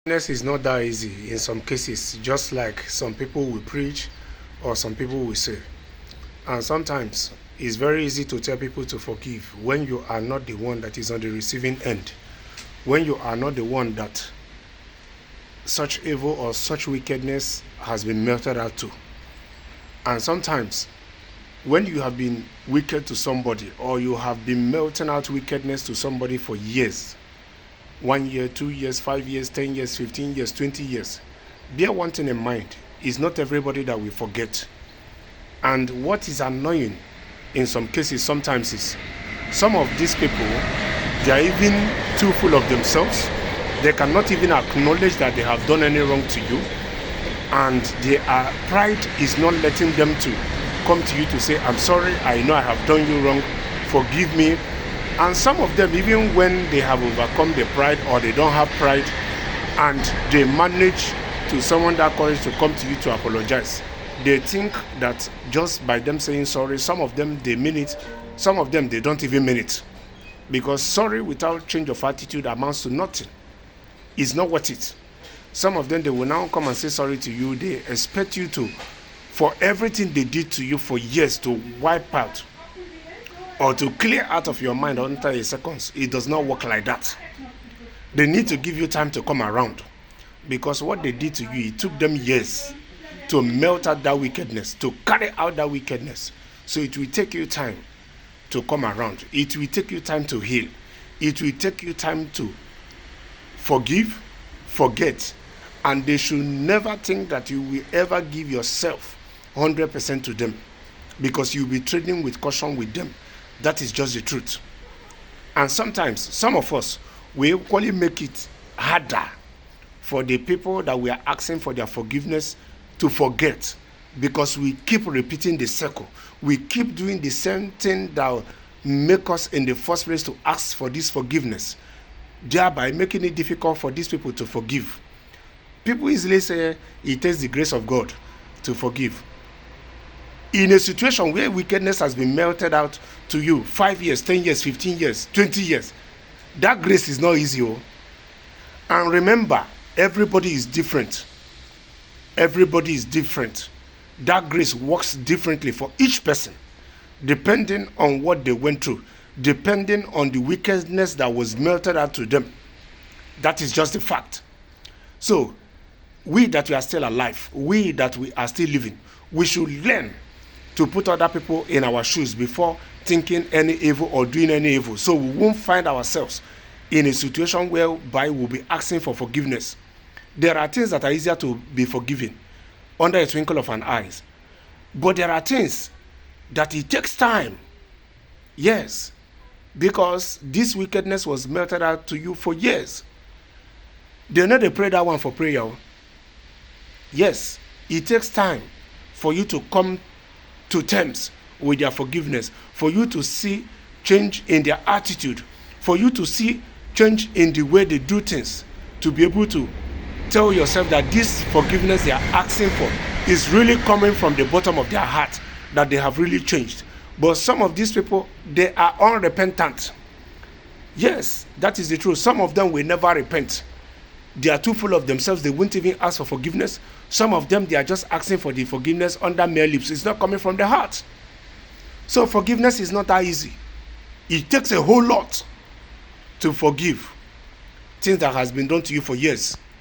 Forgiveness is not that easy in some cases, just like some people will preach or some people will say. And sometimes it's very easy to tell people to forgive when you are not the one that is on the receiving end, when you are not the one that such evil or such wickedness has been melted out to. And sometimes when you have been wicked to somebody or you have been melting out wickedness to somebody for years, 1 year, 2 years, 5 years, 10 years, 15 years, 20 years, bear one thing in mind: it's not everybody that we forget. And what is annoying in some cases sometimes is some of these people, they are even too full of themselves. They cannot even acknowledge that they have done any wrong to you, and their pride is not letting them to come to you to say, I'm sorry, I know I have done you wrong, forgive me. And some of them, even when they have overcome their pride or they don't have pride, and they manage to summon that courage to come to you to apologize, they think that just by them saying sorry, some of them they mean it, some of them they don't even mean it. Because sorry without change of attitude amounts to nothing. It's not worth it. Some of them, they will now come and say sorry to you. They expect you to, for everything they did to you for years, to wipe out or to clear out of your mind under a second. It does not work like that. They need to give you time to come around, because what they did to you, it took them years to melt out that wickedness, to carry out that wickedness. So it will take you time to come around. It will take you time to heal. It will take you time to forgive, forget. And they should never think that you will ever give yourself 100% to them, because you'll be trading with caution with them. That is just the truth. And sometimes, some of us, we equally make it harder for the people that we are asking for their forgiveness to forget, because we keep repeating the circle. We keep doing the same thing that make us in the first place to ask for this forgiveness, thereby making it difficult for these people to forgive. People easily say it takes the grace of God to forgive. In a situation where wickedness has been melted out to you 5 years, 10 years, 15 years, 20 years, that grace is not easy. And remember, everybody is different. Everybody is different. That grace works differently for each person, depending on what they went through, depending on the wickedness that was melted out to them. That is just a fact. So, we that we are still alive, we that we are still living, we should learn to put other people in our shoes before thinking any evil or doing any evil, so we won't find ourselves in a situation whereby we'll be asking for forgiveness. There are things that are easier to be forgiven under a twinkle of an eye, but there are things that it takes time. Yes, because this wickedness was melted out to you for years. They know they pray that one for prayer. Yes, it takes time for you to come to terms with their forgiveness, for you to see change in their attitude, for you to see change in the way they do things, to be able to tell yourself that this forgiveness they are asking for is really coming from the bottom of their heart, that they have really changed. But some of these people, they are unrepentant. Yes, that is the truth. Some of them will never repent. They are too full of themselves. They won't even ask for forgiveness. Some of them, they are just asking for the forgiveness under mere lips. It's not coming from the heart. So forgiveness is not that easy. It takes a whole lot to forgive things that has been done to you for years.